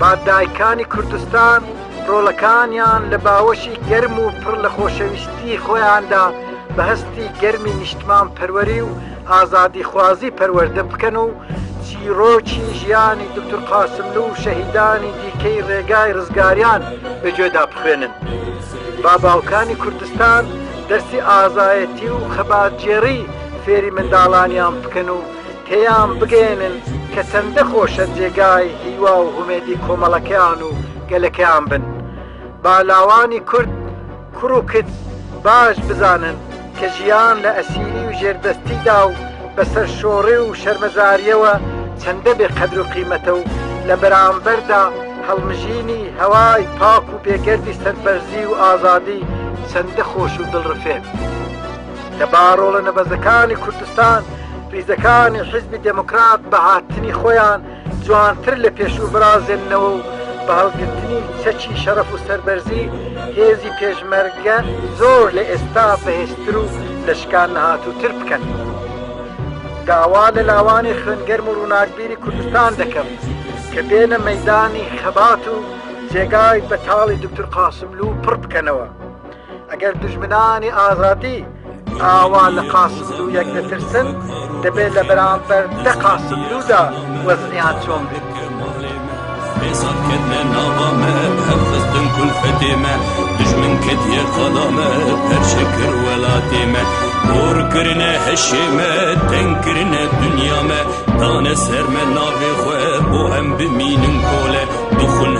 مادایەکانی کوردستان ڕۆڵەکانیان لە باوەشی گەرم و پڕ لە خۆشەویستی خۆیاندا بە هەستی گەرمی نیشتمان پەروەری و ئازادی خوازی پەروەردە بکەن و چیرۆکی ژیانی دکتۆر قاسملو و شەهیدانی دیکەی ڕێگای ڕزگاریان بەگوێدا بخوێنن. با باوکانی کوردستان دەرسی ئازایەتی و خەباتجێڕی فێری منداڵانیان بکەن و تێیان بگێنن کە چەندە خۆشە جێگای هیوا و هومێدی کۆمەڵەکەیان و گەلەکەیان بن. بالاوانی کورد کوڕ و کچ باش بزانن کە ژیان لە ئەسیری و ژێردەستیدا و بەسەر شۆڕی و شەرمەزاریەوە چەندە بێ قەدر و قیمەتە و لە بەرامبەردا هەڵمژینی هەوای پاک و بێگەردی سەربەرزی و ئازادی چەندە خۆش و دڵڕفێن. لە باڕۆڵە نەبەزەکانی کوردستان ریزەکانی حیزبی دموکرات بە هاتنی خۆیان جوانتر لە پێشوو برازێننەوە و بە هەڵگرتنی چەکی شەرەف و سەربەرزی هێزی پێشمەرگە زۆر لە ئێستا بەهێزتر و لەشکان نەهاتووتر بکەن. داوا لە لاوانی خوێنگەرم و ڕووناکبیری کوردستان دەکەم کە بێنە مەیدانی خەبات و جێگای بەتاڵی دکتۆر قاسملو پڕ بکەنەوە. ئەگەر دوژمنانی ئازادی ئاوا لە قاسملو یەک دەترسن دەبێت لە بەرامبەر قاسملودا وەزعیان چۆن بێت. حساب كدنا نظامة هفزتن كل فتيمة دجمن كدية خلامة برشكر ولا تيمة دور كرنا هشيمة تنكرنا دنيا ما دانا سر من نافي خواه بو هم بمينن كوله دخل